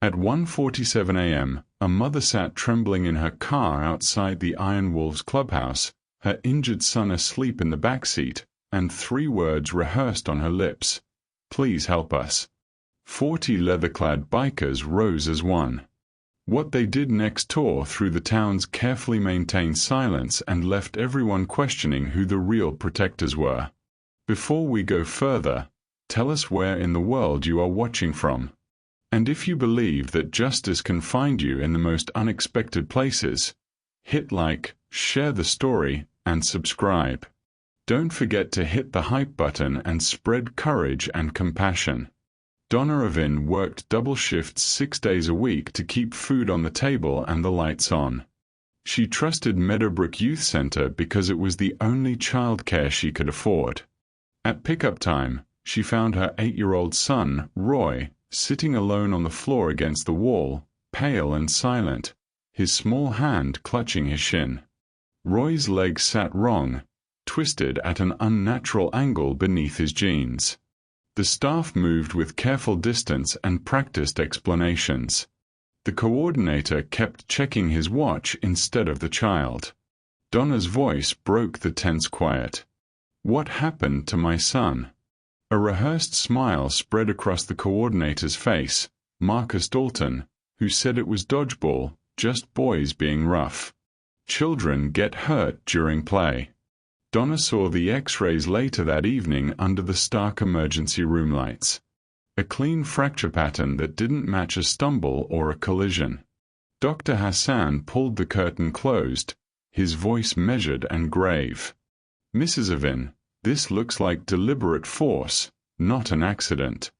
At 1:47 a.m., a mother sat trembling in her car outside the Iron Wolves clubhouse, her injured son asleep in the back seat, and 3 words rehearsed on her lips: "Please help us." 40 leather-clad bikers rose as one. What they did next tore through the town's carefully maintained silence and left everyone questioning who the real protectors were. Before we go further, tell us where in the world you are watching from. And if you believe that justice can find you in the most unexpected places, hit like, share the story, and subscribe. Don't forget to hit the hype button and spread courage and compassion. Donna Irvin worked double shifts 6 days a week to keep food on the table and the lights on. She trusted Meadowbrook Youth Center because it was the only childcare she could afford. At pickup time, she found her 8-year-old son, Roy, sitting alone on the floor against the wall, pale and silent, his small hand clutching his shin. Roy's leg sat wrong, twisted at an unnatural angle beneath his jeans. The staff moved with careful distance and practiced explanations. The coordinator kept checking his watch instead of the child. Donna's voice broke the tense quiet. "What happened to my son?" A rehearsed smile spread across the coordinator's face, Marcus Dalton, who said it was dodgeball, just boys being rough. Children get hurt during play. Donna saw the X-rays later that evening under the stark emergency room lights. A clean fracture pattern that didn't match a stumble or a collision. Dr. Hassan pulled the curtain closed, his voice measured and grave. "Mrs. Irvin, this looks like deliberate force, not an accident."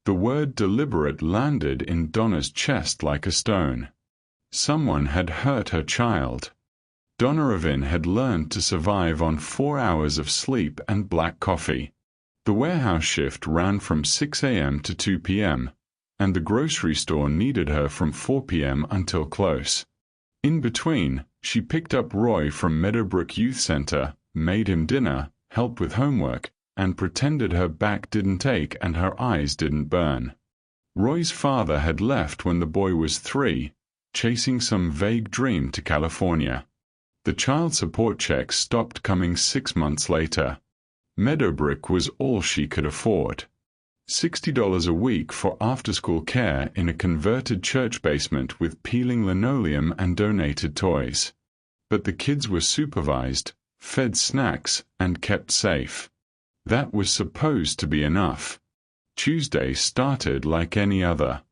The word deliberate landed in Donna's chest like a stone. Someone had hurt her child. Donna Irvin had learned to survive on 4 hours of sleep and black coffee. The warehouse shift ran from 6 a.m. to 2 p.m., and the grocery store needed her from 4 p.m. until close. In between, she picked up Roy from Meadowbrook Youth Center, made him dinner, helped with homework, and pretended her back didn't ache and her eyes didn't burn. Roy's father had left when the boy was 3, chasing some vague dream to California. The child support checks stopped coming 6 months later. Meadowbrook was all she could afford. $60 a week for after-school care in a converted church basement with peeling linoleum and donated toys. But the kids were supervised, fed snacks, and kept safe. That was supposed to be enough. Tuesday started like any other.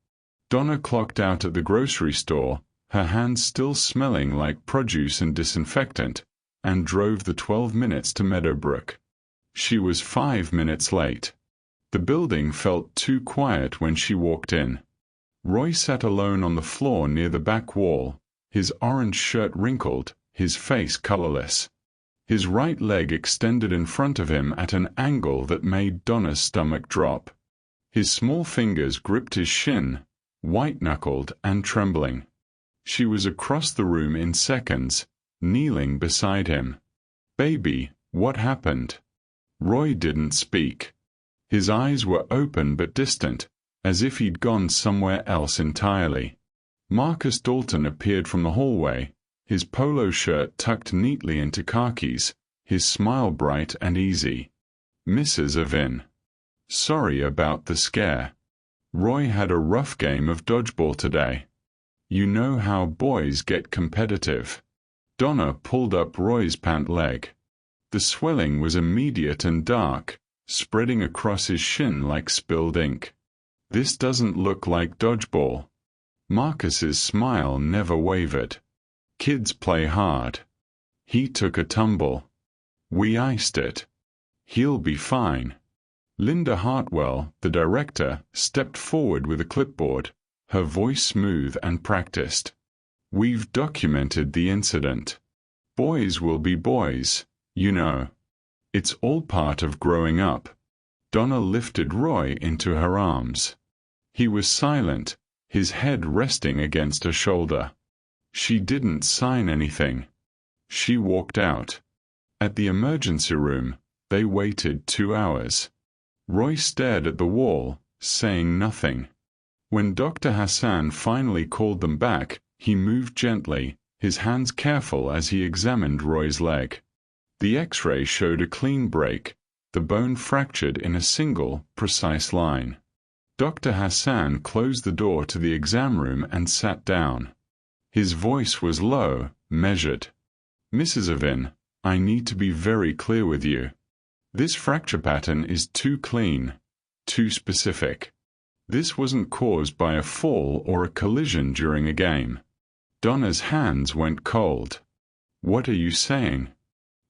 Donna clocked out at the grocery store, her hands still smelling like produce and disinfectant, and drove the 12 minutes to Meadowbrook. She was 5 minutes late. The building felt too quiet when she walked in. Roy sat alone on the floor near the back wall, his orange shirt wrinkled, his face colorless. His right leg extended in front of him at an angle that made Donna's stomach drop. His small fingers gripped his shin, white-knuckled and trembling. She was across the room in seconds, kneeling beside him. "Baby, what happened?" Roy didn't speak. His eyes were open but distant, as if he'd gone somewhere else entirely. Marcus Dalton appeared from the hallway, his polo shirt tucked neatly into khakis, his smile bright and easy. "Mrs. Irvin. Sorry about the scare. Roy had a rough game of dodgeball today. You know how boys get competitive." Donna pulled up Roy's pant leg. The swelling was immediate and dark, spreading across his shin like spilled ink. "This doesn't look like dodgeball." Marcus's smile never wavered. "Kids play hard. He took a tumble. We iced it. He'll be fine." Linda Hartwell, the director, stepped forward with a clipboard, her voice smooth and practiced. "We've documented the incident. Boys will be boys, you know. It's all part of growing up." Donna lifted Roy into her arms. He was silent, his head resting against her shoulder. She didn't sign anything. She walked out. At the emergency room, they waited 2 hours. Roy stared at the wall, saying nothing. When Dr. Hassan finally called them back, he moved gently, his hands careful as he examined Roy's leg. The X-ray showed a clean break, the bone fractured in a single, precise line. Dr. Hassan closed the door to the exam room and sat down. His voice was low, measured. "Mrs. Avin, I need to be very clear with you. This fracture pattern is too clean, too specific. This wasn't caused by a fall or a collision during a game." Donna's hands went cold. "What are you saying?"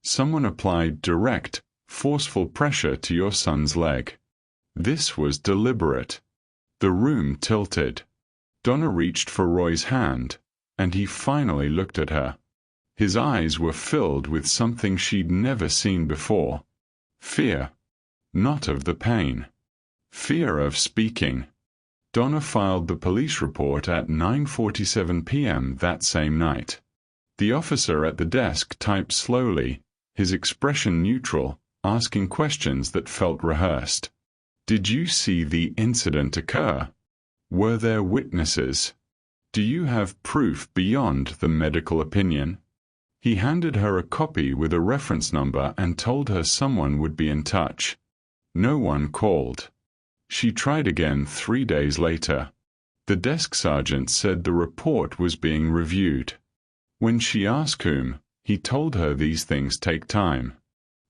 "Someone applied direct, forceful pressure to your son's leg. This was deliberate." The room tilted. Donna reached for Roy's hand, and he finally looked at her. His eyes were filled with something she'd never seen before. Fear. Not of the pain. Fear of speaking. Donna filed the police report at 9:47 p.m. that same night. The officer at the desk typed slowly, his expression neutral, asking questions that felt rehearsed. "Did you see the incident occur? Were there witnesses? Do you have proof beyond the medical opinion?" He handed her a copy with a reference number and told her someone would be in touch. No one called. She tried again 3 days later. The desk sergeant said the report was being reviewed. When she asked whom, he told her these things take time.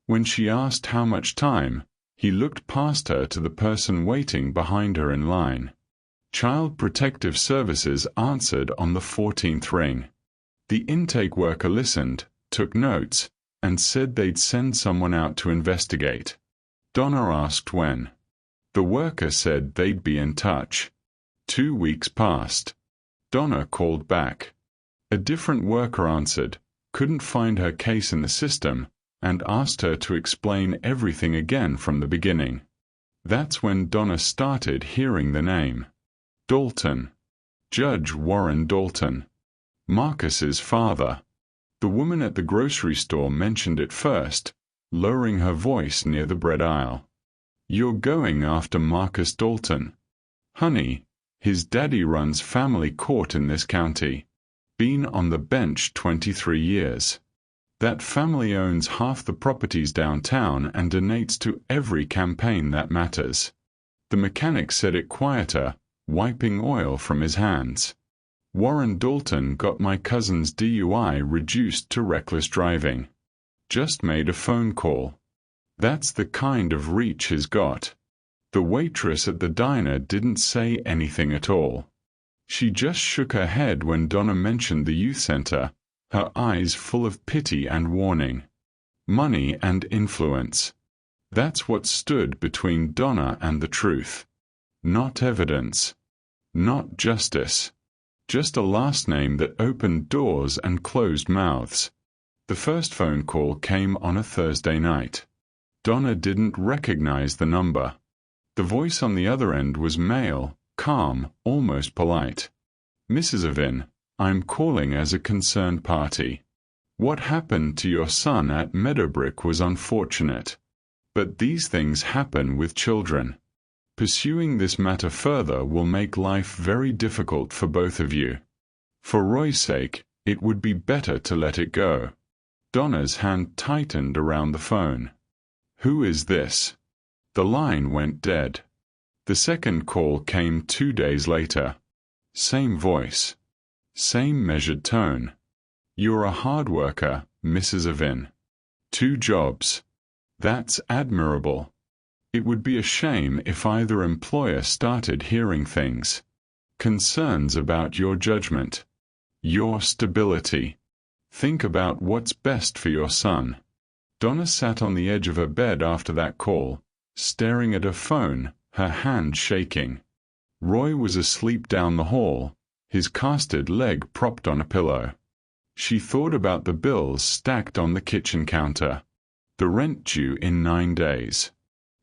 When she asked how much time, he looked past her to the person waiting behind her in line. Child Protective Services answered on the 14th ring. The intake worker listened, took notes, and said they'd send someone out to investigate. Donna asked when. The worker said they'd be in touch. 2 weeks passed. Donna called back. A different worker answered, couldn't find her case in the system, and asked her to explain everything again from the beginning. That's when Donna started hearing the name. Dalton. Judge Warren Dalton. Marcus's father. The woman at the grocery store mentioned it first, lowering her voice near the bread aisle. "You're going after Marcus Dalton. Honey, his daddy runs family court in this county. Been on the bench 23 years. That family owns half the properties downtown and donates to every campaign that matters." The mechanic said it quieter, wiping oil from his hands. "Warren Dalton got my cousin's DUI reduced to reckless driving. Just made a phone call. That's the kind of reach he's got." The waitress at the diner didn't say anything at all. She just shook her head when Donna mentioned the youth center, her eyes full of pity and warning. Money and influence. That's what stood between Donna and the truth. Not evidence. Not justice. Just a last name that opened doors and closed mouths. The first phone call came on a Thursday night. Donna didn't recognize the number. The voice on the other end was male, calm, almost polite. "Mrs. Avin, I'm calling as a concerned party. What happened to your son at Meadowbrook was unfortunate. But these things happen with children. Pursuing this matter further will make life very difficult for both of you. For Roy's sake, it would be better to let it go." Donna's hand tightened around the phone. "Who is this?" The line went dead. The second call came 2 days later. Same voice. Same measured tone. "You're a hard worker, Mrs. Avin. 2 jobs. That's admirable. It would be a shame if either employer started hearing things. Concerns about your judgment. Your stability. Think about what's best for your son." Donna sat on the edge of her bed after that call, staring at her phone, her hand shaking. Roy was asleep down the hall, his casted leg propped on a pillow. She thought about the bills stacked on the kitchen counter. The rent due in 9 days.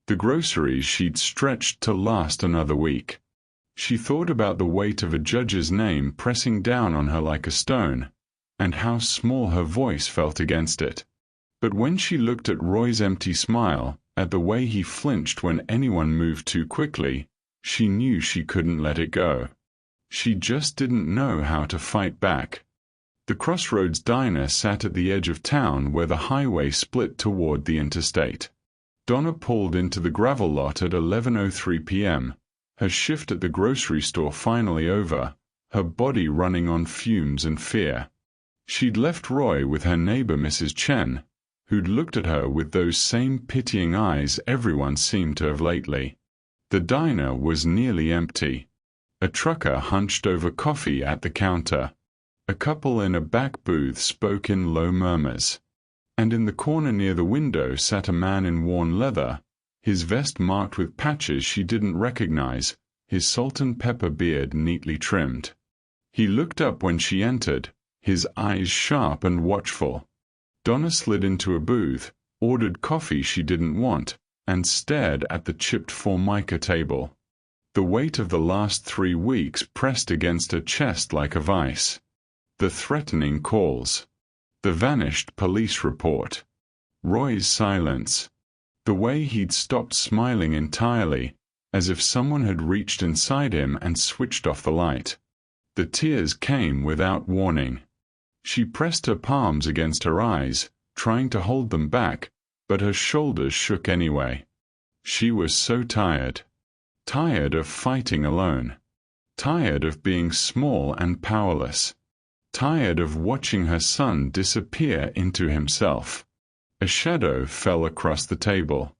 The groceries she'd stretched to last another week. She thought about the weight of a judge's name pressing down on her like a stone, and how small her voice felt against it. But when she looked at Roy's empty smile, at the way he flinched when anyone moved too quickly, She knew she couldn't let it go. She just didn't know how to fight back. The Crossroads Diner sat at the edge of town where the highway split toward the interstate. Donna pulled into the gravel lot at 11:03 p.m., her shift at the grocery store finally over, her body running on fumes and fear. She'd left Roy with her neighbor Mrs. Chen, who'd looked at her with those same pitying eyes everyone seemed to have lately. The diner was nearly empty. A trucker hunched over coffee at the counter. A couple in a back booth spoke in low murmurs. And in the corner near the window sat a man in worn leather, his vest marked with patches she didn't recognize, his salt and pepper beard neatly trimmed. He looked up when she entered, his eyes sharp and watchful. Donna slid into a booth, ordered coffee she didn't want, and stared at the chipped formica table. The weight of the last 3 weeks pressed against her chest like a vice. The threatening calls. The vanished police report. Roy's silence. The way he'd stopped smiling entirely, as if someone had reached inside him and switched off the light. The tears came without warning. She pressed her palms against her eyes, trying to hold them back, but her shoulders shook anyway. She was so tired. Tired of fighting alone. Tired of being small and powerless. Tired of watching her son disappear into himself. A shadow fell across the table.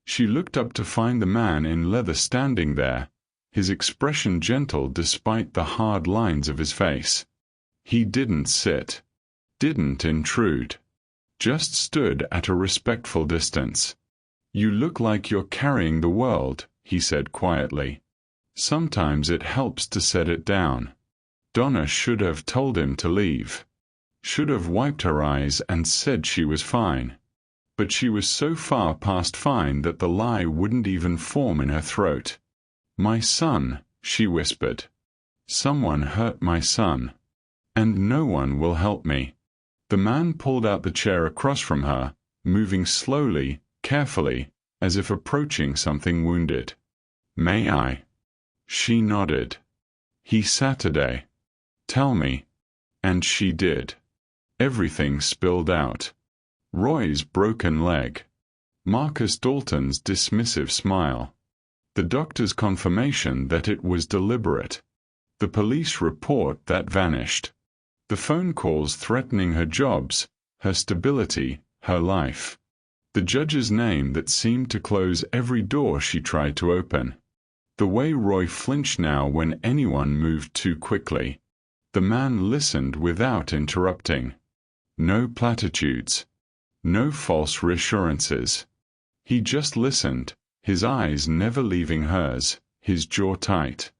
She looked up to find the man in leather standing there, his expression gentle despite the hard lines of his face. He didn't sit. Didn't intrude. Just stood at a respectful distance. "You look like you're carrying the world," he said quietly. "Sometimes it helps to set it down." Donna should have told him to leave. Should have wiped her eyes and said she was fine. But she was so far past fine that the lie wouldn't even form in her throat. "My son," she whispered. "Someone hurt my son. And no one will help me." The man pulled out the chair across from her, moving slowly, carefully, as if approaching something wounded. "May I?" She nodded. "He Saturday. Tell me." And she did. Everything spilled out. Roy's broken leg. Marcus Dalton's dismissive smile. The doctor's confirmation that it was deliberate. The police report that vanished. The phone calls threatening her jobs, her stability, her life. The judge's name that seemed to close every door she tried to open. The way Roy flinched now when anyone moved too quickly. The man listened without interrupting. No platitudes. No false reassurances. He just listened, his eyes never leaving hers, his jaw tight.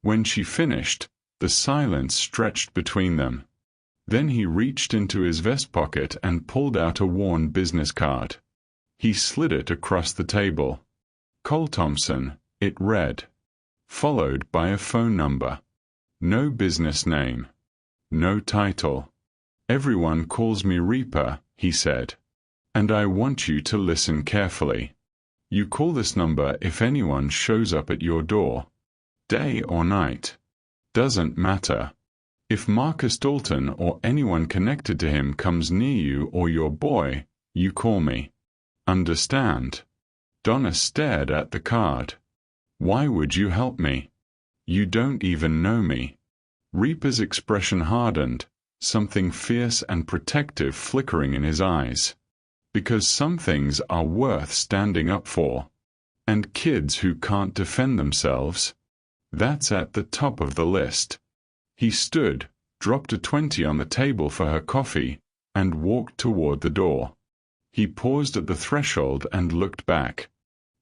When she finished, the silence stretched between them. Then he reached into his vest pocket and pulled out a worn business card. He slid it across the table. Cole Thompson, it read. Followed by a phone number. No business name. No title. "Everyone calls me Reaper," he said. "And I want you to listen carefully. You call this number if anyone shows up at your door. Day or night. Doesn't matter. If Marcus Dalton or anyone connected to him comes near you or your boy, you call me. Understand?" Donna stared at the card. "Why would you help me? You don't even know me." Reaper's expression hardened, something fierce and protective flickering in his eyes. "Because some things are worth standing up for. And kids who can't defend themselves. That's at the top of the list." He stood, dropped a 20 on the table for her coffee, and walked toward the door. He paused at the threshold and looked back.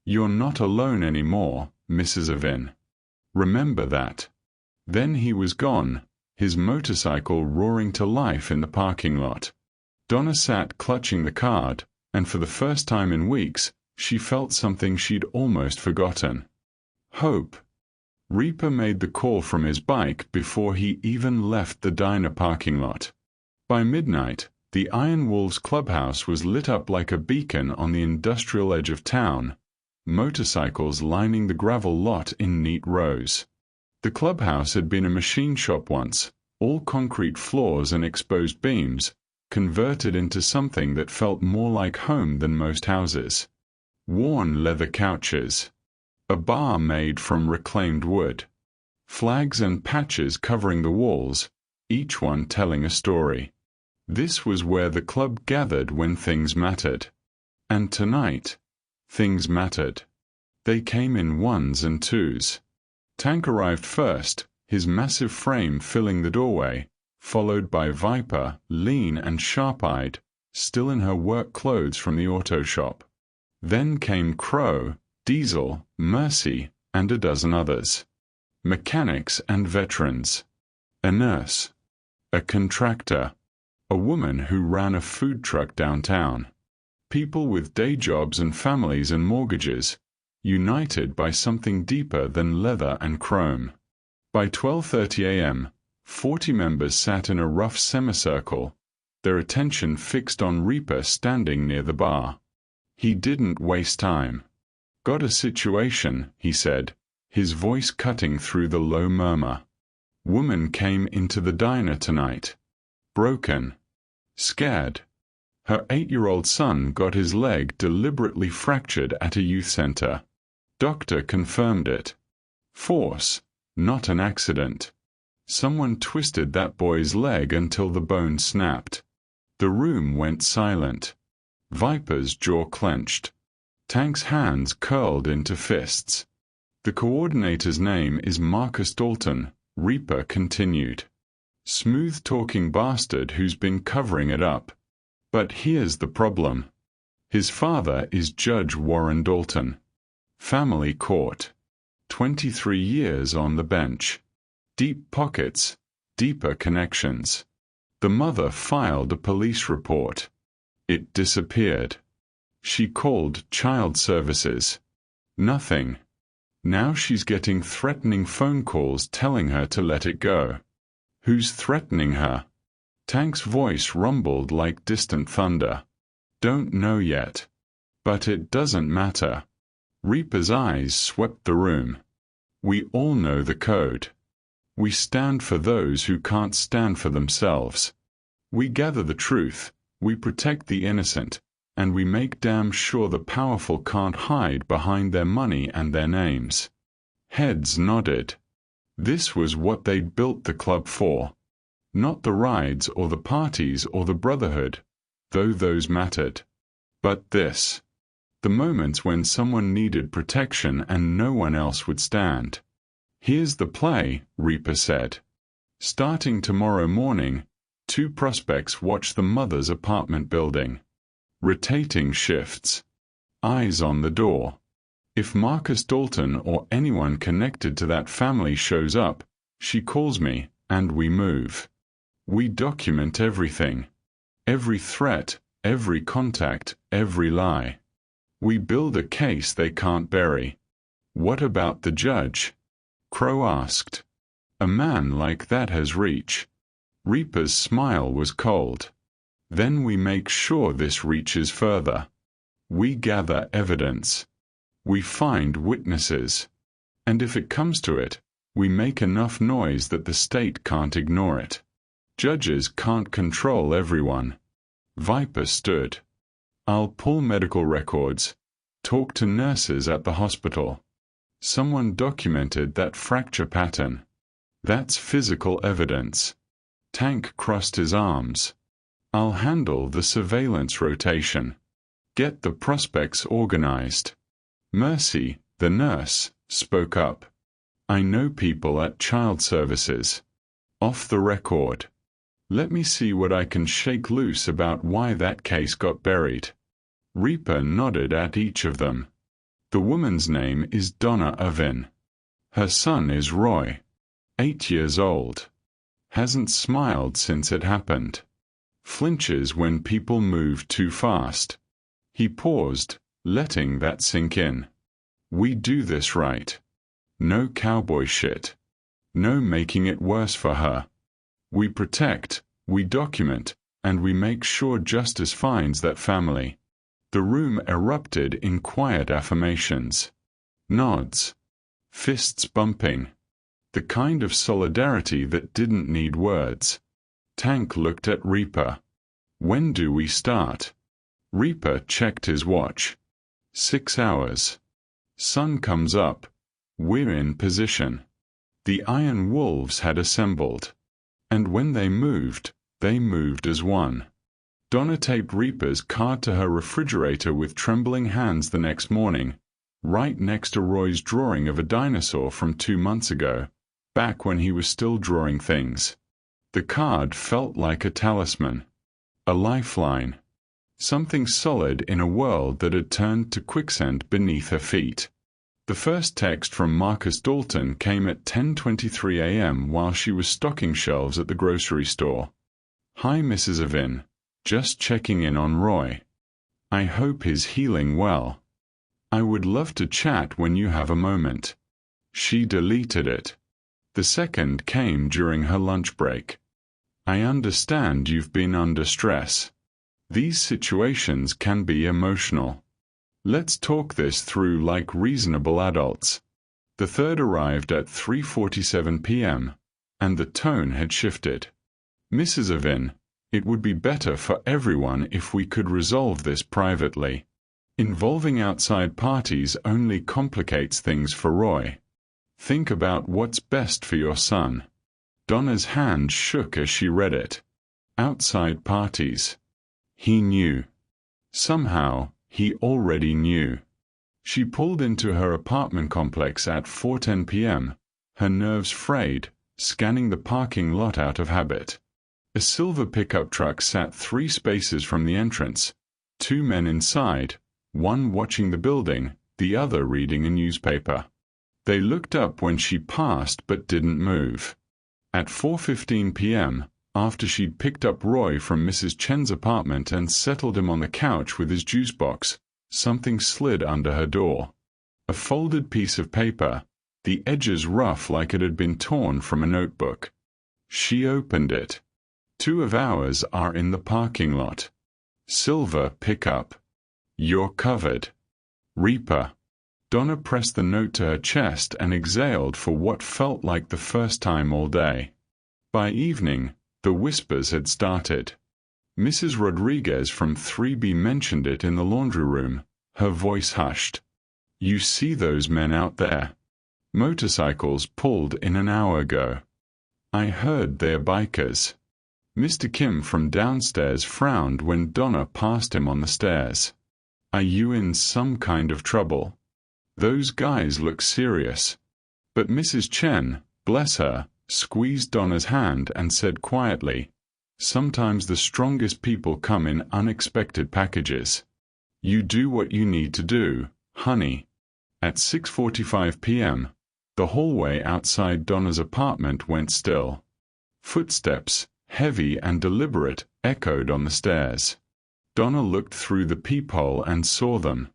"You're not alone anymore, Mrs. Avin. Remember that." Then he was gone, his motorcycle roaring to life in the parking lot. Donna sat clutching the card, and for the first time in weeks, she felt something she'd almost forgotten. Hope. Reaper made the call from his bike before he even left the diner parking lot. By midnight, the Iron Wolves clubhouse was lit up like a beacon on the industrial edge of town. motorcycles lining the gravel lot in neat rows. The clubhouse had been a machine shop once, all concrete floors and exposed beams, converted into something that felt more like home than most houses. Worn leather couches. A bar made from reclaimed wood. Flags and patches covering the walls, each one telling a story. This was where the club gathered when things mattered. And tonight, things mattered. They came in ones and twos. Tank arrived first, his massive frame filling the doorway, followed by Viper, lean and sharp-eyed, still in her work clothes from the auto shop. Then came Crow, Diesel, Mercy, and a dozen others. Mechanics and veterans. A nurse. A contractor. A woman who ran a food truck downtown. People with day jobs and families and mortgages, united by something deeper than leather and chrome. By 12:30 a.m., 40 members sat in a rough semicircle, their attention fixed on Reaper standing near the bar. He didn't waste time. "Got a situation," he said, his voice cutting through the low murmur. "Woman came into the diner tonight. Broken. Scared. Her 8-year-old son got his leg deliberately fractured at a youth center. Doctor confirmed it. Force, not an accident. Someone twisted that boy's leg until the bone snapped." The room went silent. Viper's jaw clenched. Tank's hands curled into fists. "The coordinator's name is Marcus Dalton," Reaper continued. "Smooth-talking bastard who's been covering it up. But here's the problem. His father is Judge Warren Dalton. Family court. 23 years on the bench. Deep pockets, deeper connections. The mother filed a police report. It disappeared. She called child services. Nothing. Now she's getting threatening phone calls telling her to let it go. Who's threatening her?" Tank's voice rumbled like distant thunder. "Don't know yet. But it doesn't matter." Reaper's eyes swept the room. "We all know the code. We stand for those who can't stand for themselves. We gather the truth, we protect the innocent, and we make damn sure the powerful can't hide behind their money and their names." Heads nodded. This was what they'd built the club for. Not the rides or the parties or the brotherhood, though those mattered. But this. The moments when someone needed protection and no one else would stand. "Here's the play," Reaper said. "Starting tomorrow morning, 2 prospects watch the mother's apartment building. Rotating shifts. Eyes on the door. If Marcus Dalton or anyone connected to that family shows up, she calls me, and we move. We document everything. Every threat, every contact, every lie. We build a case they can't bury." "What about the judge?" Crow asked. "A man like that has reach." Reaper's smile was cold. "Then we make sure this reaches further. We gather evidence. We find witnesses. And if it comes to it, we make enough noise that the state can't ignore it. Judges can't control everyone." Viper stood. "I'll pull medical records, talk to nurses at the hospital. Someone documented that fracture pattern. That's physical evidence." Tank crossed his arms. "I'll handle the surveillance rotation. Get the prospects organized." Mercy, the nurse, spoke up. "I know people at child services. Off the record. Let me see what I can shake loose about why that case got buried." Reaper nodded at each of them. "The woman's name is Donna Irvin. Her son is Roy, 8 years old. Hasn't smiled since it happened. Flinches when people move too fast." He paused, letting that sink in. "We do this right. No cowboy shit. No making it worse for her. We protect, we document, and we make sure justice finds that family. The room erupted in quiet affirmations. Nods. Fists bumping. The kind of solidarity that didn't need words. Tank looked at Reaper. "When do we start?" Reaper checked his watch. 6 hours. Sun comes up. We're in position. The Iron Wolves had assembled. And when they moved as one. Donna taped Reaper's card to her refrigerator with trembling hands the next morning, right next to Roy's drawing of a dinosaur from 2 months ago, back when he was still drawing things. The card felt like a talisman. A lifeline. Something solid in a world that had turned to quicksand beneath her feet. The first text from Marcus Dalton came at 10:23 a.m. while she was stocking shelves at the grocery store. "Hi, Mrs. Avin. Just checking in on Roy. I hope he's healing well. I would love to chat when you have a moment." She deleted it. The second came during her lunch break. "I understand you've been under stress. These situations can be emotional. Let's talk this through like reasonable adults." The third arrived at 3:47 p.m., and the tone had shifted. "Mrs. Avin, it would be better for everyone if we could resolve this privately. Involving outside parties only complicates things for Roy. Think about what's best for your son." Donna's hand shook as she read it. Outside parties. He knew. Somehow, he already knew. She pulled into her apartment complex at 4:10 p.m., her nerves frayed, scanning the parking lot out of habit. A silver pickup truck sat 3 spaces from the entrance. 2 men inside, one watching the building, the other reading a newspaper. They looked up when she passed but didn't move. At 4:15 p.m., after she'd picked up Roy from Mrs. Chen's apartment and settled him on the couch with his juice box, something slid under her door. A folded piece of paper, the edges rough like it had been torn from a notebook. She opened it. 2 of ours are in the parking lot. Silver pickup. You're covered. Reaper. Donna pressed the note to her chest and exhaled for what felt like the first time all day. By evening, the whispers had started. Mrs. Rodriguez from 3B mentioned it in the laundry room, her voice hushed. "You see those men out there? Motorcycles pulled in an hour ago. I heard they're bikers." Mr. Kim from downstairs frowned when Donna passed him on the stairs. "Are you in some kind of trouble? Those guys look serious." But Mrs. Chen, bless her, squeezed Donna's hand and said quietly, "Sometimes the strongest people come in unexpected packages. You do what you need to do, honey." At 6:45 p.m., the hallway outside Donna's apartment went still. Footsteps, heavy and deliberate, echoed on the stairs. Donna looked through the peephole and saw them.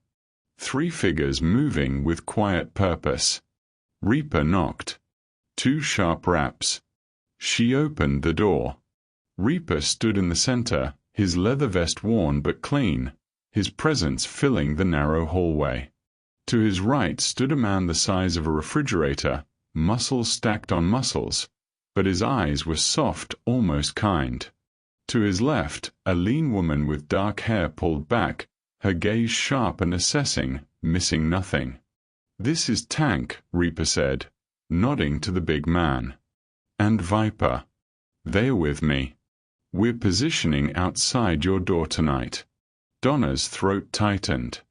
3 figures moving with quiet purpose. Reaper knocked. 2 sharp raps. She opened the door. Reaper stood in the center, his leather vest worn but clean, his presence filling the narrow hallway. To his right stood a man the size of a refrigerator, muscles stacked on muscles, but his eyes were soft, almost kind. To his left, a lean woman with dark hair pulled back, her gaze sharp and assessing, missing nothing. "This is Tank," Reaper said, nodding to the big man. "And Viper. They're with me. We're positioning outside your door tonight." Donna's throat tightened.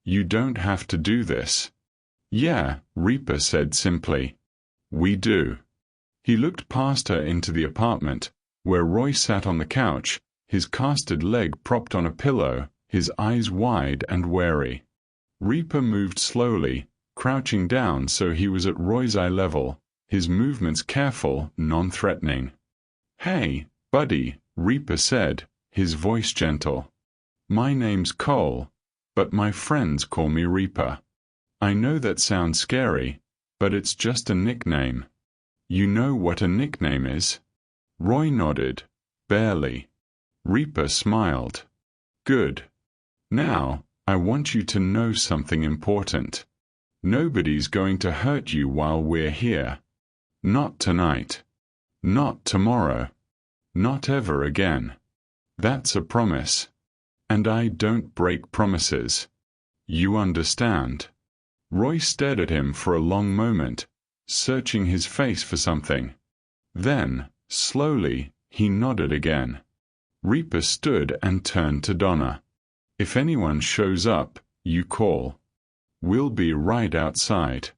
"You don't have to do this." "Yeah," Reaper said simply. "We do." He looked past her into the apartment, where Roy sat on the couch, his casted leg propped on a pillow, his eyes wide and wary. Reaper moved slowly, crouching down so he was at Roy's eye level, his movements careful, non-threatening. "Hey, buddy," Reaper said, his voice gentle. "My name's Cole, but my friends call me Reaper. I know that sounds scary, but it's just a nickname. You know what a nickname is?" Roy nodded, barely. Reaper smiled. "Good. Now, I want you to know something important. Nobody's going to hurt you while we're here. Not tonight. Not tomorrow. Not ever again. That's a promise. And I don't break promises. You understand? Roy stared at him for a long moment, searching his face for something. Then, slowly, he nodded again. Reaper stood and turned to Donna. If anyone shows up, you call. We'll be right outside.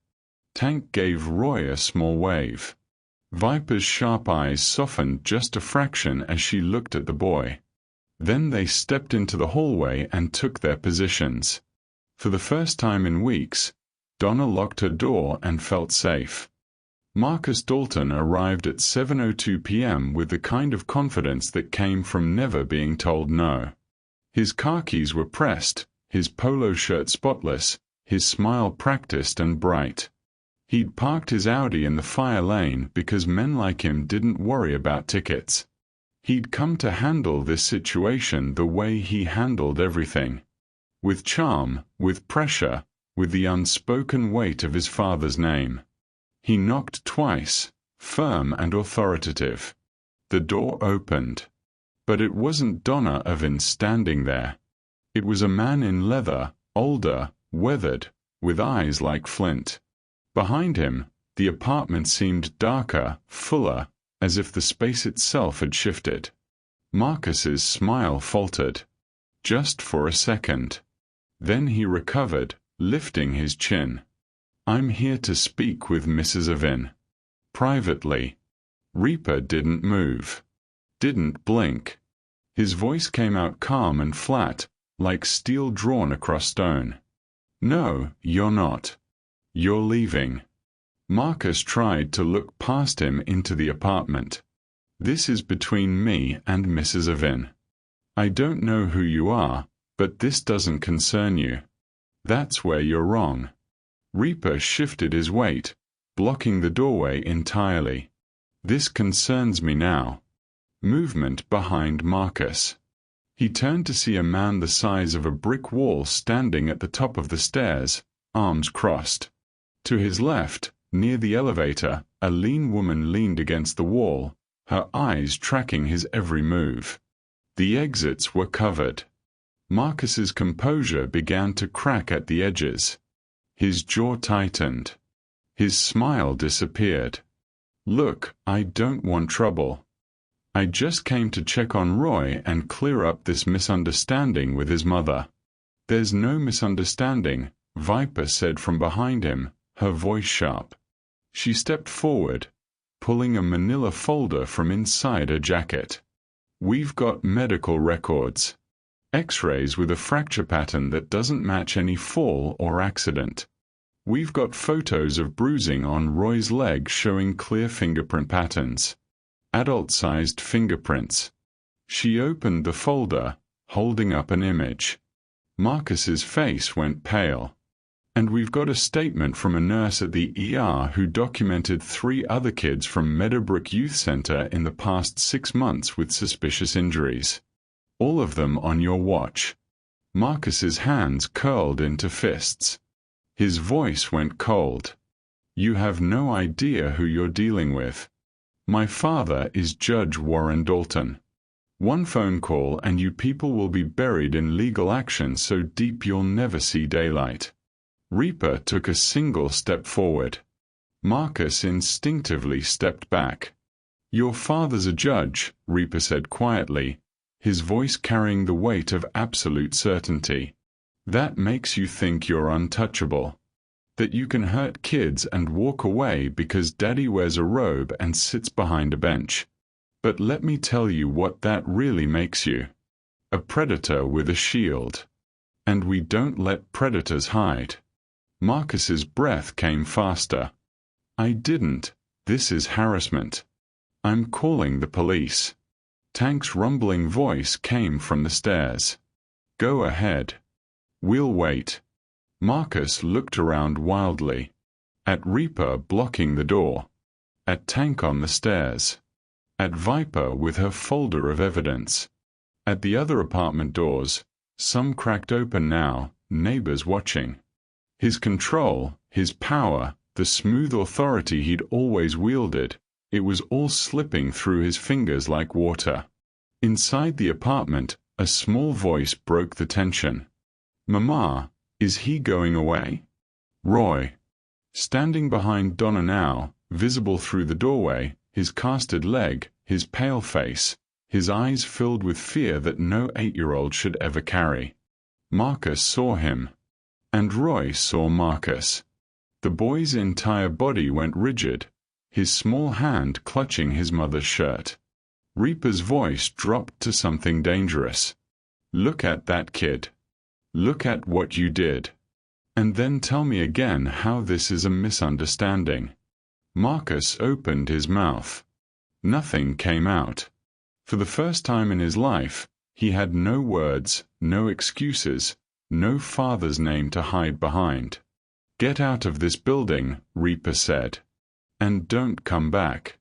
Tank gave Roy a small wave. Viper's sharp eyes softened just a fraction as she looked at the boy. Then they stepped into the hallway and took their positions. For the first time in weeks, Donna locked her door and felt safe. Marcus Dalton arrived at 7:02 p.m. with the kind of confidence that came from never being told no. His car keys were pressed, his polo shirt spotless, his smile practiced and bright. He'd parked his Audi in the fire lane because men like him didn't worry about tickets. He'd come to handle this situation the way he handled everything. With charm, with pressure, with the unspoken weight of his father's name. He knocked twice, firm and authoritative. The door opened. But it wasn't Donna Irvin standing there. It was a man in leather, older, weathered, with eyes like flint. Behind him, the apartment seemed darker, fuller, as if the space itself had shifted. Marcus's smile faltered. Just for a second. Then he recovered, lifting his chin. I'm here to speak with Mrs. Irvin. Privately. Reaper didn't move. Didn't blink. His voice came out calm and flat, like steel drawn across stone. No, you're not. You're leaving. Marcus tried to look past him into the apartment. This is between me and Mrs. Irvin. I don't know who you are, but this doesn't concern you. That's where you're wrong. Reaper shifted his weight, blocking the doorway entirely. This concerns me now. Movement behind Marcus. He turned to see a man the size of a brick wall standing at the top of the stairs, arms crossed. To his left, near the elevator, a lean woman leaned against the wall, her eyes tracking his every move. The exits were covered. Marcus's composure began to crack at the edges. His jaw tightened. His smile disappeared. Look, I don't want trouble. I just came to check on Roy and clear up this misunderstanding with his mother. There's no misunderstanding, Viper said from behind him, her voice sharp. She stepped forward, pulling a manila folder from inside her jacket. We've got medical records. X-rays with a fracture pattern that doesn't match any fall or accident. We've got photos of bruising on Roy's leg showing clear fingerprint patterns. Adult-sized fingerprints. She opened the folder, holding up an image. Marcus's face went pale. And we've got a statement from a nurse at the ER who documented 3 other kids from Meadowbrook Youth Center in the past 6 months with suspicious injuries. All of them on your watch. Marcus's hands curled into fists. His voice went cold. You have no idea who you're dealing with. My father is Judge Warren Dalton. One phone call and you people will be buried in legal action so deep you'll never see daylight. Reaper took a single step forward. Marcus instinctively stepped back. Your father's a judge, Reaper said quietly, his voice carrying the weight of absolute certainty. That makes you think you're untouchable. That you can hurt kids and walk away because daddy wears a robe and sits behind a bench. But let me tell you what that really makes you. A predator with a shield. And we don't let predators hide. Marcus's breath came faster. I didn't. This is harassment. I'm calling the police. Tank's rumbling voice came from the stairs. Go ahead. We'll wait. Marcus looked around wildly. At Reaper blocking the door. At Tank on the stairs. At Viper with her folder of evidence. At the other apartment doors, Some cracked open now, neighbors watching. His control, his power, the smooth authority he'd always wielded, it was all slipping through his fingers like water. Inside the apartment, a small voice broke the tension. "Mama, is he going away?" Roy, standing behind Donna now, visible through the doorway, his casted leg, his pale face, his eyes filled with fear that no 8-year-old should ever carry. Marcus saw him. And Roy saw Marcus. The boy's entire body went rigid, his small hand clutching his mother's shirt. Reaper's voice dropped to something dangerous. "Look at that kid. Look at what you did. And then tell me again how this is a misunderstanding." Marcus opened his mouth. Nothing came out. For the first time in his life, he had no words, no excuses, no father's name to hide behind. "Get out of this building," Reaper said. "And don't come back."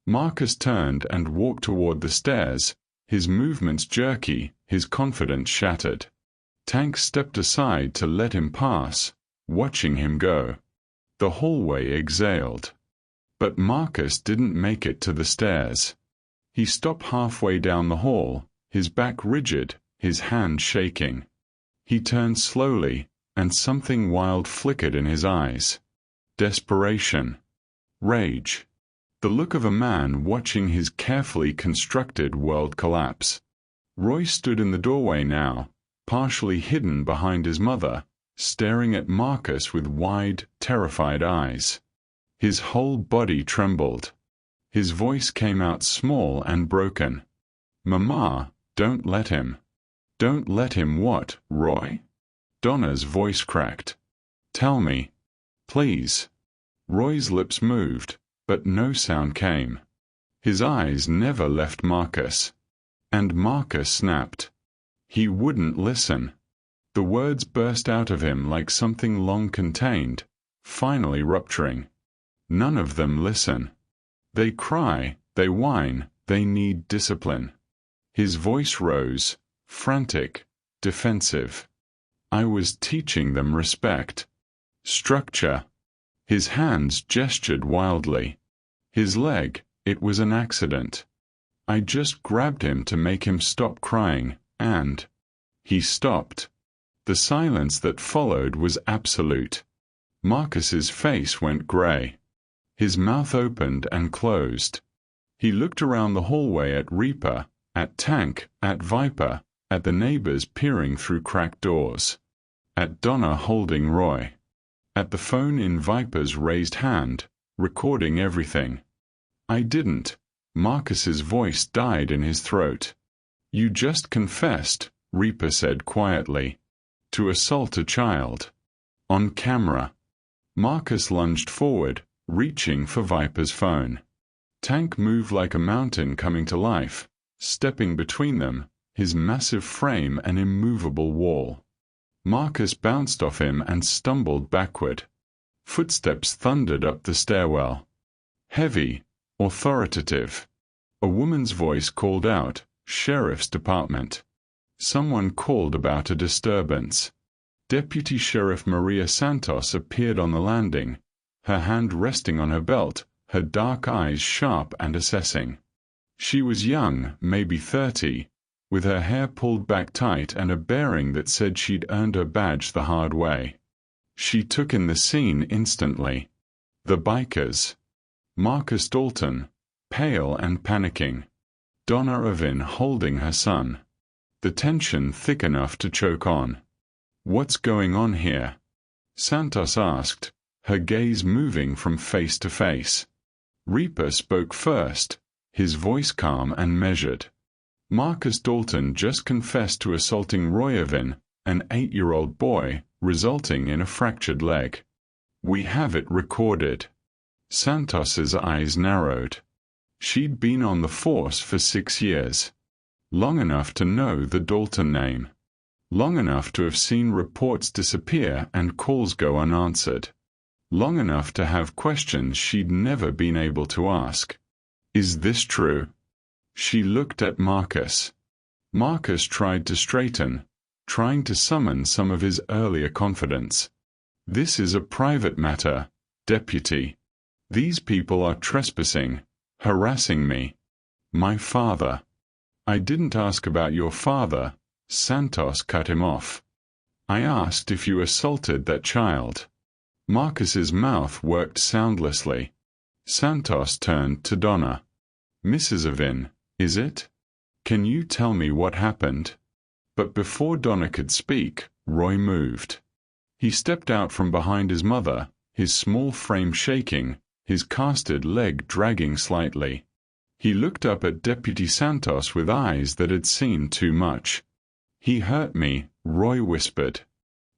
Marcus turned and walked toward the stairs, his movements jerky, his confidence shattered. Tank stepped aside to let him pass, watching him go. The hallway exhaled. But Marcus didn't make it to the stairs. He stopped halfway down the hall, his back rigid, his hand shaking. He turned slowly, and something wild flickered in his eyes. Desperation. Rage. The look of a man watching his carefully constructed world collapse. Roy stood in the doorway now, partially hidden behind his mother, staring at Marcus with wide, terrified eyes. His whole body trembled. His voice came out small and broken. "Mama, don't let him." "Don't let him what, Roy?" Donna's voice cracked. "Tell me. Please." Roy's lips moved, but no sound came. His eyes never left Marcus. And Marcus snapped. He wouldn't listen. The words burst out of him like something long contained, finally rupturing. None of them listen. They cry, they whine, they need discipline. His voice rose, frantic, defensive. "I was teaching them respect. Structure." His hands gestured wildly. His leg, it was an accident. "I just grabbed him to make him stop crying, and—" He stopped. The silence that followed was absolute. Marcus's face went gray. His mouth opened and closed. He looked around the hallway at Reaper, at Tank, at Viper, at the neighbors peering through cracked doors. At Donna holding Roy. At the phone in Viper's raised hand, recording everything. "I didn't." Marcus's voice died in his throat. "You just confessed," Reaper said quietly, "to assault a child. On camera." Marcus lunged forward, reaching for Viper's phone. Tank moved like a mountain coming to life, stepping between them, his massive frame an immovable wall. Marcus bounced off him and stumbled backward. Footsteps thundered up the stairwell. Heavy, authoritative. A woman's voice called out, "Sheriff's Department." Someone called about a disturbance. Deputy Sheriff Maria Santos appeared on the landing, her hand resting on her belt, her dark eyes sharp and assessing. She was young, maybe 30, with her hair pulled back tight and a bearing that said she'd earned her badge the hard way. She took in the scene instantly. The bikers. Marcus Dalton, pale and panicking. Donna Irvin holding her son. The tension thick enough to choke on. "What's going on here?" Santos asked, her gaze moving from face to face. Reaper spoke first, his voice calm and measured. Marcus Dalton just confessed to assaulting Roy Irvin, an 8-year-old boy, resulting in a fractured leg. "We have it recorded." Santos's eyes narrowed. She'd been on the force for 6 years. Long enough to know the Dalton name. Long enough to have seen reports disappear and calls go unanswered. Long enough to have questions she'd never been able to ask. "Is this true?" She looked at Marcus. Marcus tried to straighten, trying to summon some of his earlier confidence. "This is a private matter, Deputy. These people are trespassing, harassing me. My father." "I didn't ask about your father," Santos cut him off. "I asked if you assaulted that child." Marcus's mouth worked soundlessly. Santos turned to Donna. "Mrs. Avin, is it? Can you tell me what happened?" But before Donna could speak, Roy moved. He stepped out from behind his mother, his small frame shaking, his casted leg dragging slightly. He looked up at Deputy Santos with eyes that had seen too much. "He hurt me," Roy whispered.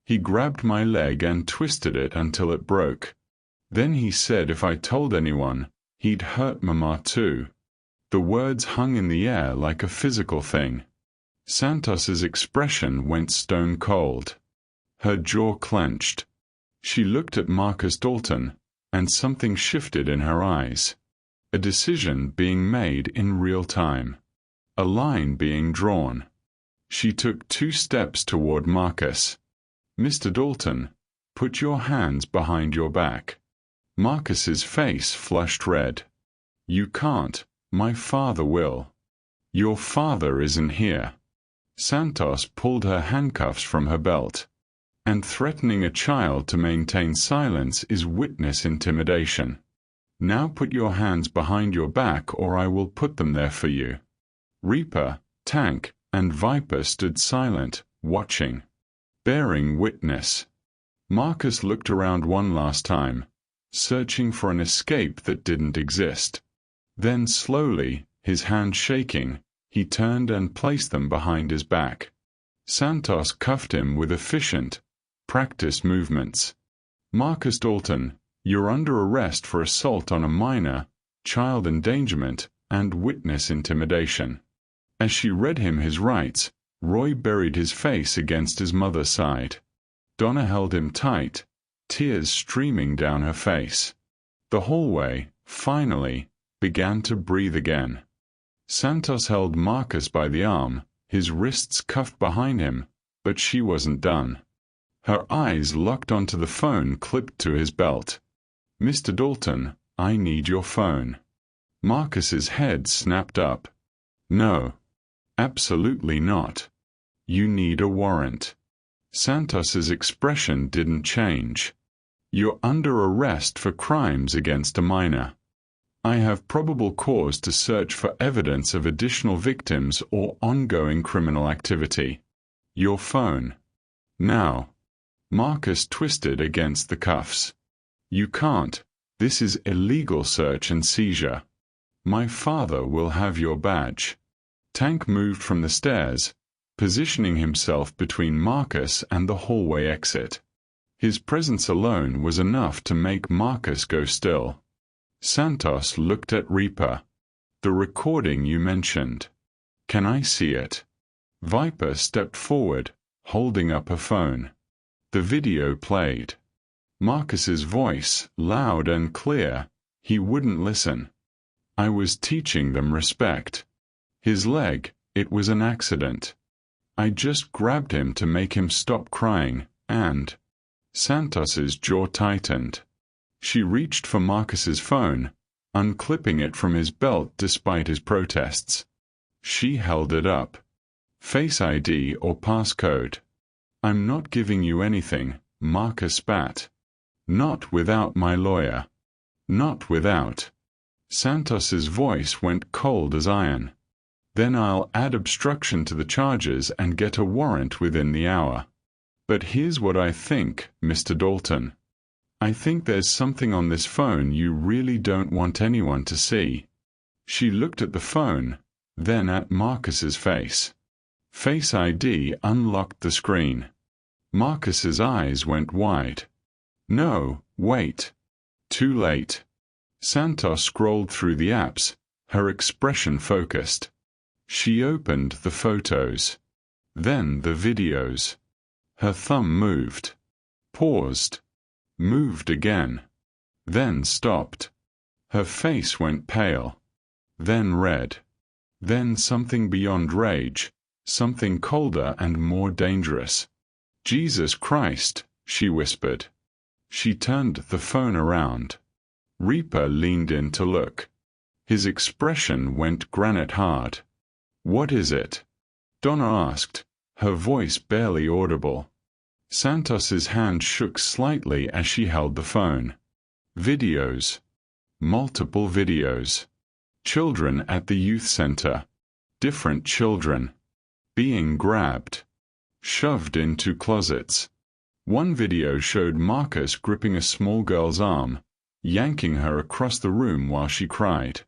"He grabbed my leg and twisted it until it broke. Then he said if I told anyone, he'd hurt Mama too." The words hung in the air like a physical thing. Santos's expression went stone cold. Her jaw clenched. She looked at Marcus Dalton, and something shifted in her eyes. A decision being made in real time. A line being drawn. She took 2 steps toward Marcus. "Mr. Dalton, put your hands behind your back." Marcus's face flushed red. "You can't. My father will." "Your father isn't here." Santos pulled her handcuffs from her belt. "And threatening a child to maintain silence is witness intimidation. Now put your hands behind your back or I will put them there for you." Reaper, Tank, and Viper stood silent, watching, bearing witness. Marcus looked around one last time, searching for an escape that didn't exist. Then slowly, his hands shaking, he turned and placed them behind his back. Santos cuffed him with efficient, practiced movements. "Marcus Dalton, you're under arrest for assault on a minor, child endangerment, and witness intimidation." As she read him his rights, Roy buried his face against his mother's side. Donna held him tight, tears streaming down her face. The hallway, finally, began to breathe again. Santos held Marcus by the arm, his wrists cuffed behind him, but she wasn't done. Her eyes locked onto the phone clipped to his belt. "Mr. Dalton, I need your phone." Marcus's head snapped up. "No. Absolutely not. You need a warrant." Santos's expression didn't change. "You're under arrest for crimes against a minor. I have probable cause to search for evidence of additional victims or ongoing criminal activity. Your phone. Now." Marcus twisted against the cuffs. "You can't. This is illegal search and seizure. My father will have your badge." Tank moved from the stairs, positioning himself between Marcus and the hallway exit. His presence alone was enough to make Marcus go still. Santos looked at Reaper. "The recording you mentioned. Can I see it?" Viper stepped forward, holding up her phone. The video played. Marcus's voice, loud and clear, he wouldn't listen. "I was teaching them respect. His leg, it was an accident. I just grabbed him to make him stop crying, and..." Santos's jaw tightened. She reached for Marcus's phone, unclipping it from his belt despite his protests. She held it up. "Face ID or passcode." "I'm not giving you anything," Marcus spat. "Not without my lawyer. Not without." Santos's voice went cold as iron. "Then I'll add obstruction to the charges and get a warrant within the hour. But here's what I think, Mr. Dalton. I think there's something on this phone you really don't want anyone to see." She looked at the phone, then at Marcus's face. Face ID unlocked the screen. Marcus's eyes went wide. "No, wait. Too late." Santos scrolled through the apps, her expression focused. She opened the photos. Then the videos. Her thumb moved. Paused. Moved again. Then stopped. Her face went pale. Then red. Then something beyond rage, something colder and more dangerous. "Jesus Christ," she whispered. She turned the phone around. Reaper leaned in to look. His expression went granite hard. "What is it?" Donna asked, her voice barely audible. Santos's hand shook slightly as she held the phone. Videos. Multiple videos. Children at the youth center. Different children. Being grabbed. Shoved into closets. One video showed Marcus gripping a small girl's arm, yanking her across the room while she cried.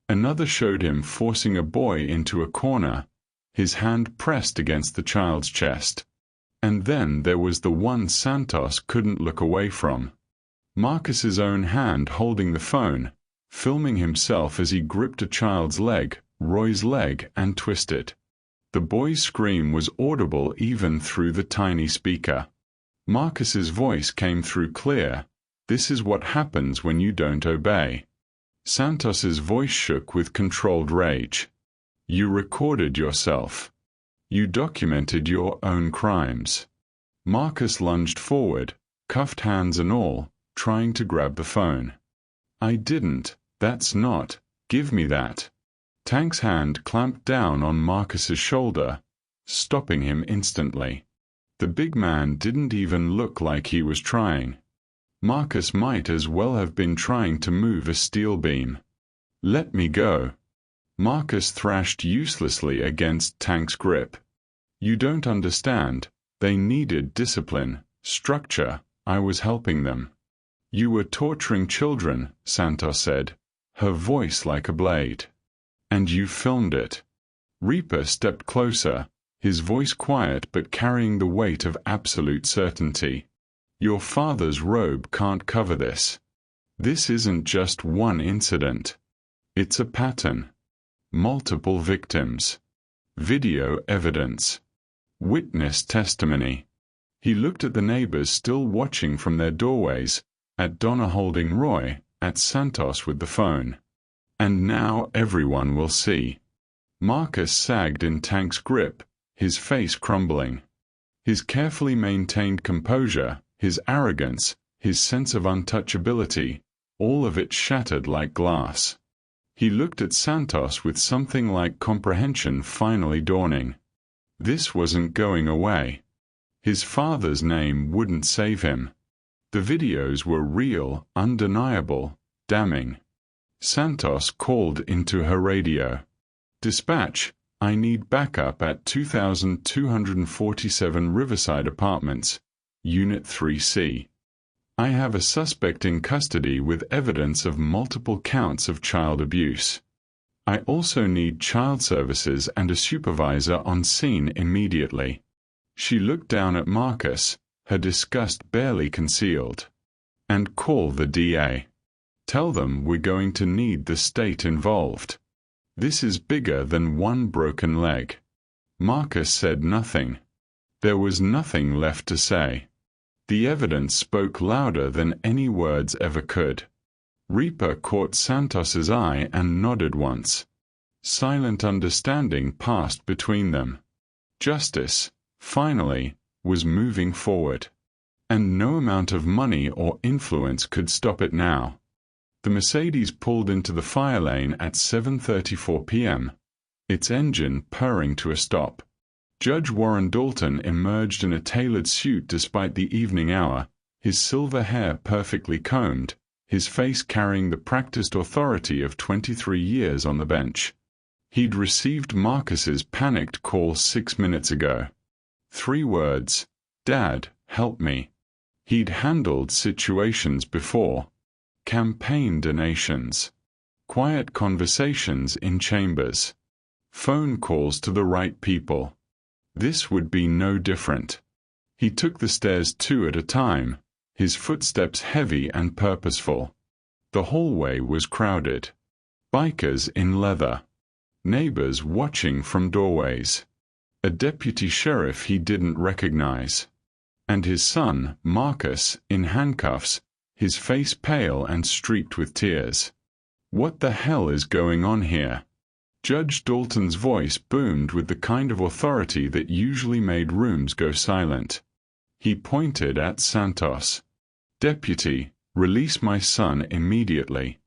Another showed him forcing a boy into a corner, his hand pressed against the child's chest. And then there was the one Santos couldn't look away from. Marcus's own hand holding the phone, filming himself as he gripped a child's leg, Roy's leg, and twisted. The boy's scream was audible even through the tiny speaker. Marcus's voice came through clear. "This is what happens when you don't obey." Santos's voice shook with controlled rage. "You recorded yourself. You documented your own crimes." Marcus lunged forward, cuffed hands and all, trying to grab the phone. "I didn't. That's not. Give me that." Tank's hand clamped down on Marcus's shoulder, stopping him instantly. The big man didn't even look like he was trying. Marcus might as well have been trying to move a steel beam. "Let me go." Marcus thrashed uselessly against Tank's grip. "You don't understand. They needed discipline, structure. I was helping them." "You were torturing children," Santos said, her voice like a blade. "And you filmed it." Reaper stepped closer, his voice quiet but carrying the weight of absolute certainty. "Your father's robe can't cover this. This isn't just one incident. It's a pattern. Multiple victims. Video evidence. Witness testimony." He looked at the neighbors still watching from their doorways, at Donna holding Roy, at Santos with the phone. "And now everyone will see." Marcus sagged in Tank's grip, his face crumbling. His carefully maintained composure, his arrogance, his sense of untouchability, all of it shattered like glass. He looked at Santos with something like comprehension finally dawning. This wasn't going away. His father's name wouldn't save him. The videos were real, undeniable, damning. Santos called into her radio. "Dispatch, I need backup at 2247 Riverside Apartments, Unit 3C. I have a suspect in custody with evidence of multiple counts of child abuse. I also need child services and a supervisor on scene immediately." She looked down at Marcus, her disgust barely concealed. "And call the DA. Tell them we're going to need the state involved. This is bigger than one broken leg." Marcus said nothing. There was nothing left to say. The evidence spoke louder than any words ever could. Reaper caught Santos's eye and nodded once. Silent understanding passed between them. Justice, finally, was moving forward. And no amount of money or influence could stop it now. The Mercedes pulled into the fire lane at 7:34 p.m., its engine purring to a stop. Judge Warren Dalton emerged in a tailored suit despite the evening hour, his silver hair perfectly combed, his face carrying the practiced authority of 23 years on the bench. He'd received Marcus's panicked call 6 minutes ago. 3 words, "Dad, help me." He'd handled situations before. Campaign donations. Quiet conversations in chambers. Phone calls to the right people. This would be no different. He took the stairs 2 at a time, his footsteps heavy and purposeful. The hallway was crowded. Bikers in leather. Neighbors watching from doorways. A deputy sheriff he didn't recognize. And his son, Marcus, in handcuffs, his face pale and streaked with tears. What the hell is going on here? Judge Dalton's voice boomed with the kind of authority that usually made rooms go silent. He pointed at Santos. "Deputy, release my son immediately.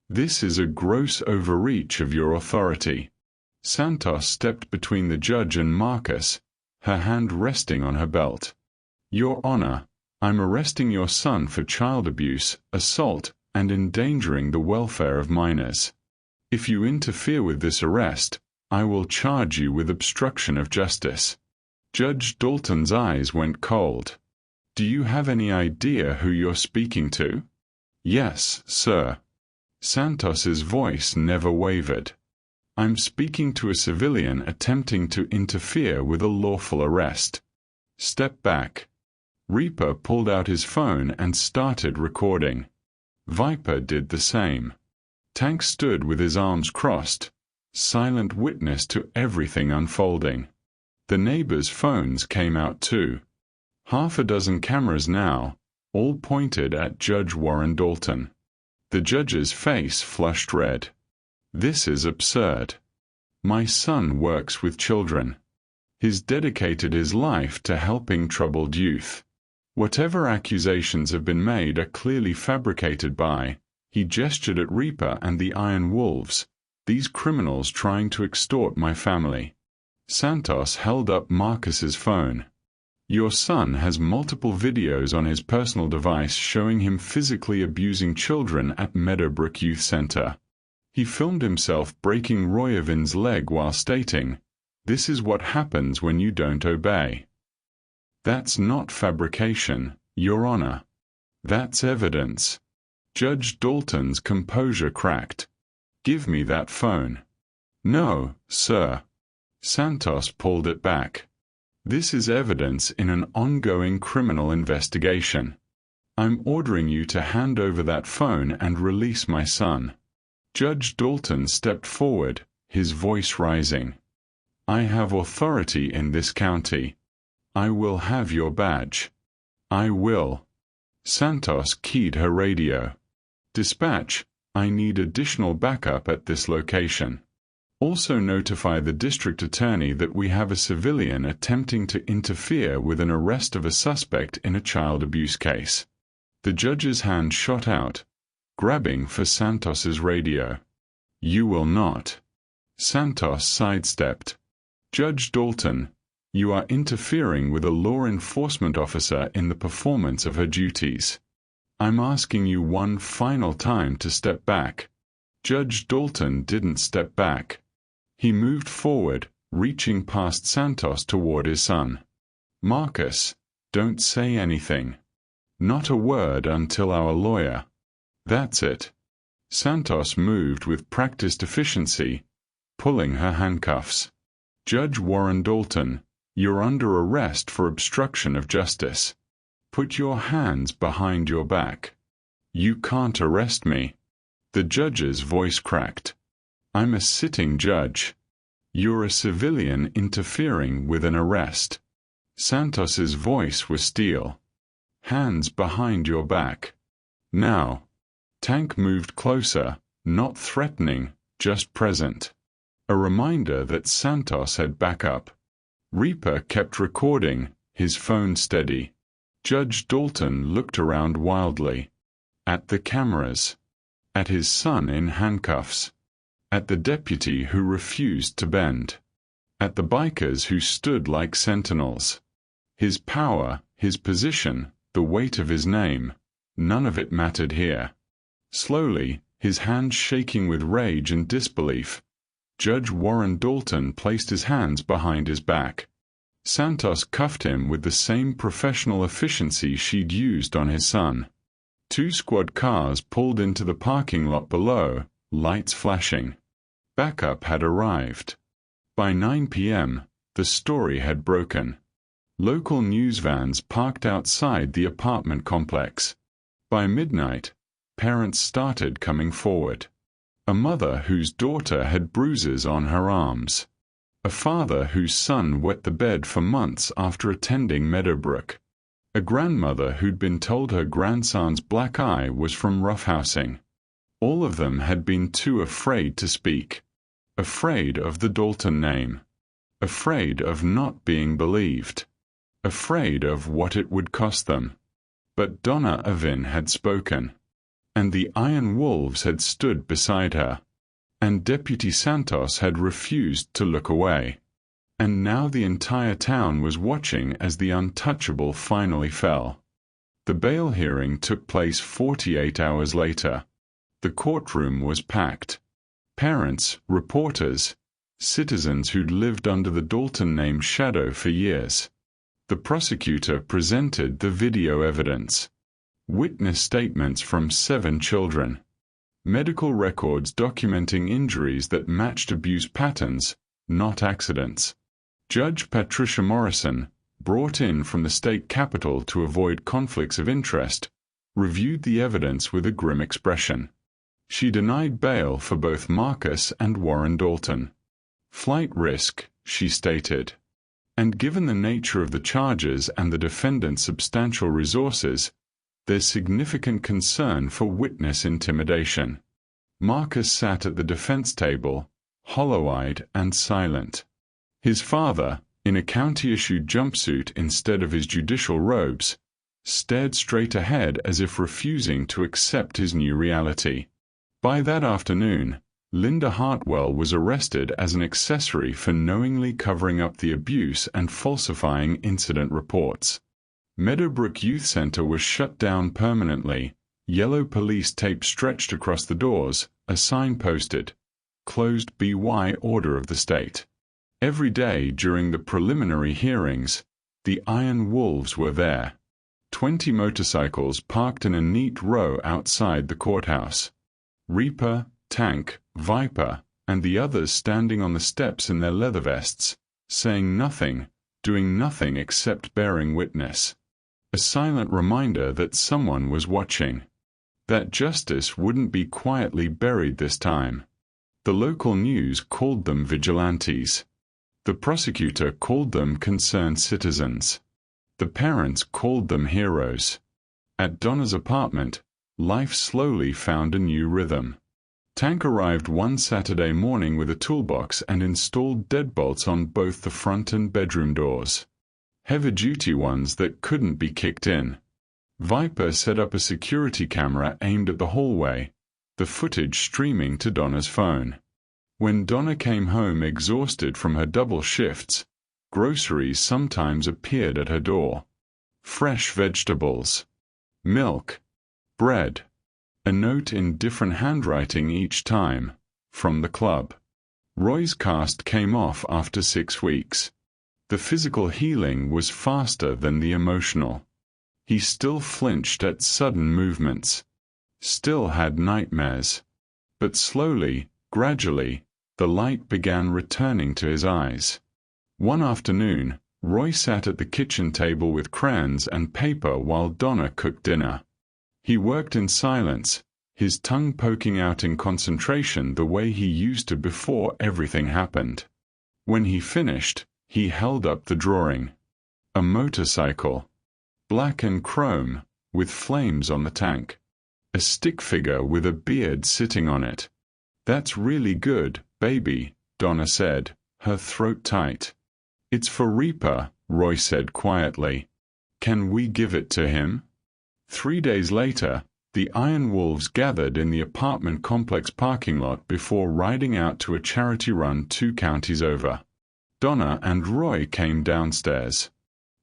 This is a gross overreach of your authority." Santos stepped between the judge and Marcus, her hand resting on her belt. "Your Honor, I'm arresting your son for child abuse, assault, and endangering the welfare of minors. If you interfere with this arrest, I will charge you with obstruction of justice." Judge Dalton's eyes went cold. "Do you have any idea who you're speaking to?" "Yes, sir." Santos's voice never wavered. "I'm speaking to a civilian attempting to interfere with a lawful arrest. Step back." Reaper pulled out his phone and started recording. Viper did the same. Tank stood with his arms crossed, silent witness to everything unfolding. The neighbors' phones came out too. Half a dozen cameras now, all pointed at Judge Warren Dalton. The judge's face flushed red. "This is absurd. My son works with children. He's dedicated his life to helping troubled youth. Whatever accusations have been made are clearly fabricated by," he gestured at Reaper and the Iron Wolves, "these criminals trying to extort my family." Santos held up Marcus's phone. "Your son has multiple videos on his personal device showing him physically abusing children at Meadowbrook Youth Center. He filmed himself breaking Royavin's leg while stating, 'This is what happens when you don't obey.' That's not fabrication, Your Honor. That's evidence." Judge Dalton's composure cracked. "Give me that phone." "No, sir." Santos pulled it back. "This is evidence in an ongoing criminal investigation. I'm ordering you to hand over that phone and release my son." Judge Dalton stepped forward, his voice rising. "I have authority in this county. I will have your badge. I will." Santos keyed her radio. "Dispatch, I need additional backup at this location. Also notify the district attorney that we have a civilian attempting to interfere with an arrest of a suspect in a child abuse case." The judge's hand shot out, grabbing for Santos's radio. "You will not." Santos sidestepped. "Judge Dalton, you are interfering with a law enforcement officer in the performance of her duties. I'm asking you one final time to step back." Judge Dalton didn't step back. He moved forward, reaching past Santos toward his son. "Marcus, don't say anything. Not a word until our lawyer." "That's it." Santos moved with practiced efficiency, pulling her handcuffs. "Judge Warren Dalton, you're under arrest for obstruction of justice. Put your hands behind your back." "You can't arrest me." The judge's voice cracked. "I'm a sitting judge. You're a civilian interfering with an arrest." Santos's voice was steel. "Hands behind your back. Now." Tank moved closer, not threatening, just present. A reminder that Santos had backup. Reaper kept recording, his phone steady. Judge Dalton looked around wildly. At the cameras. At his son in handcuffs. At the deputy who refused to bend. At the bikers who stood like sentinels. His power, his position, the weight of his name, none of it mattered here. Slowly, his hands shaking with rage and disbelief, Judge Warren Dalton placed his hands behind his back. Santos cuffed him with the same professional efficiency she'd used on his son. 2 squad cars pulled into the parking lot below, lights flashing. Backup had arrived. By 9 p.m., the story had broken. Local news vans parked outside the apartment complex. By midnight, parents started coming forward. A mother whose daughter had bruises on her arms. A father whose son wet the bed for months after attending Meadowbrook. A grandmother who'd been told her grandson's black eye was from roughhousing. All of them had been too afraid to speak. afraid of the Dalton name, afraid of not being believed, afraid of what it would cost them. But Donna Avin had spoken, and the Iron Wolves had stood beside her, and Deputy Santos had refused to look away. And now the entire town was watching as the untouchable finally fell. The bail hearing took place 48 hours later. The courtroom was packed. Parents, reporters, citizens who'd lived under the Dalton name shadow for years. The prosecutor presented the video evidence. Witness statements from 7 children. Medical records documenting injuries that matched abuse patterns, not accidents. Judge Patricia Morrison, brought in from the state capitol to avoid conflicts of interest, reviewed the evidence with a grim expression. She denied bail for both Marcus and Warren Dalton. Flight risk, she stated. And given the nature of the charges and the defendant's substantial resources, there's significant concern for witness intimidation. Marcus sat at the defense table, hollow-eyed and silent. His father, in a county-issued jumpsuit instead of his judicial robes, stared straight ahead as if refusing to accept his new reality. By that afternoon, Linda Hartwell was arrested as an accessory for knowingly covering up the abuse and falsifying incident reports. Meadowbrook Youth Center was shut down permanently, yellow police tape stretched across the doors, a sign posted, "Closed BY order of the state." Every day during the preliminary hearings, the Iron Wolves were there. 20 motorcycles parked in a neat row outside the courthouse. Reaper, Tank, Viper, and the others standing on the steps in their leather vests, saying nothing, doing nothing except bearing witness. A silent reminder that someone was watching. That justice wouldn't be quietly buried this time. The local news called them vigilantes. The prosecutor called them concerned citizens. The parents called them heroes. At Donna's apartment, life slowly found a new rhythm. Tank arrived one Saturday morning with a toolbox and installed deadbolts on both the front and bedroom doors. Heavy-duty ones that couldn't be kicked in. Viper set up a security camera aimed at the hallway, the footage streaming to Donna's phone. When Donna came home exhausted from her double shifts, groceries sometimes appeared at her door. Fresh vegetables, milk, bread, a note in different handwriting each time, from the club. Roy's cast came off after 6 weeks. The physical healing was faster than the emotional. He still flinched at sudden movements, still had nightmares. But slowly, gradually, the light began returning to his eyes. One afternoon, Roy sat at the kitchen table with crayons and paper while Donna cooked dinner. He worked in silence, his tongue poking out in concentration the way he used to before everything happened. When he finished, he held up the drawing. A motorcycle. Black and chrome, with flames on the tank. A stick figure with a beard sitting on it. "That's really good, baby," Donna said, her throat tight. "It's for Reaper," Roy said quietly. "Can we give it to him?" 3 days later, the Iron Wolves gathered in the apartment complex parking lot before riding out to a charity run 2 counties over. Donna and Roy came downstairs.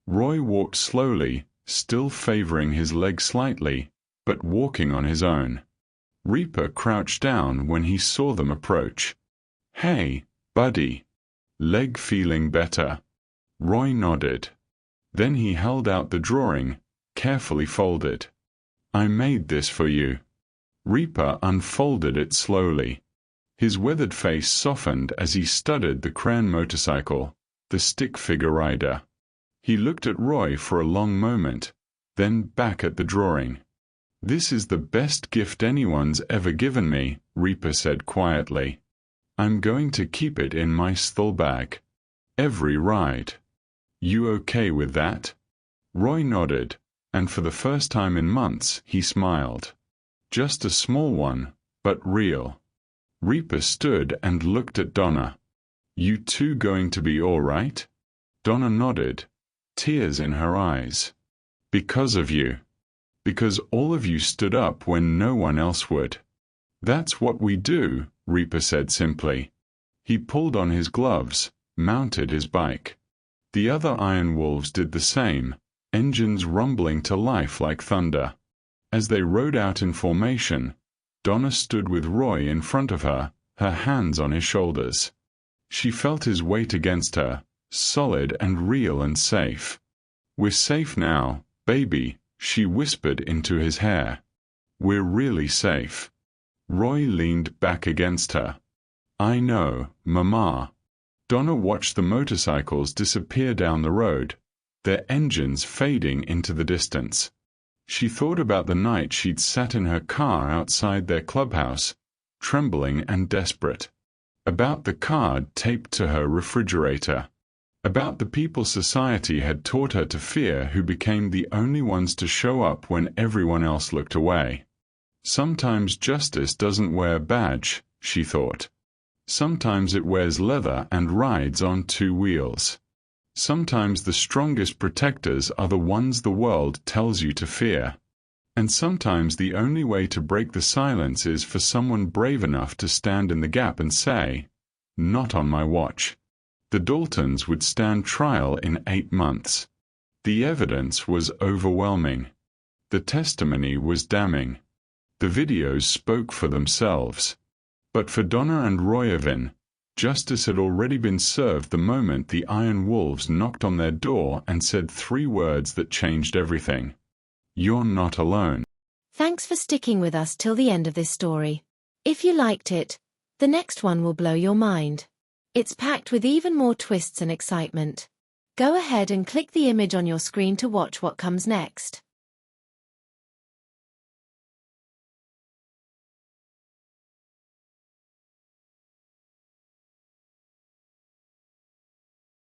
Roy walked slowly, still favoring his leg slightly, but walking on his own. Reaper crouched down when he saw them approach. "Hey, buddy. Leg feeling better?" Roy nodded. Then he held out the drawing, carefully folded. "I made this for you." Reaper unfolded it slowly. His weathered face softened as he studied the crayon motorcycle, the stick figure rider. He looked at Roy for a long moment, then back at the drawing. "This is the best gift anyone's ever given me," Reaper said quietly. "I'm going to keep it in my stole bag. Every ride. You okay with that?" Roy nodded, and for the first time in months he smiled. Just a small one, but real. Reaper stood and looked at Donna. You two going to be all right? Donna nodded, tears in her eyes. Because of you. Because all of you stood up when no one else would. That's what we do, Reaper said simply. He pulled on his gloves, mounted his bike. The other Iron Wolves did the same, engines rumbling to life like thunder. As they rode out in formation, Donna stood with Roy in front of her, her hands on his shoulders. She felt his weight against her, solid and real and safe. We're safe now, baby, she whispered into his hair. We're really safe. Roy leaned back against her. I know, Mama. Donna watched the motorcycles disappear down the road, their engines fading into the distance. She thought about the night she'd sat in her car outside their clubhouse, trembling and desperate. About the card taped to her refrigerator. About the people society had taught her to fear who became the only ones to show up when everyone else looked away. Sometimes justice doesn't wear a badge, she thought. Sometimes it wears leather and rides on two wheels. Sometimes the strongest protectors are the ones the world tells you to fear. And sometimes the only way to break the silence is for someone brave enough to stand in the gap and say, not on my watch. The Daltons would stand trial in 8 months. The evidence was overwhelming. The testimony was damning. The videos spoke for themselves. But for Donna and Royavin, justice had already been served the moment the Iron Wolves knocked on their door and said 3 words that changed everything. You're not alone. Thanks for sticking with us till the end of this story. If you liked it, the next one will blow your mind. It's packed with even more twists and excitement. Go ahead and click the image on your screen to watch what comes next.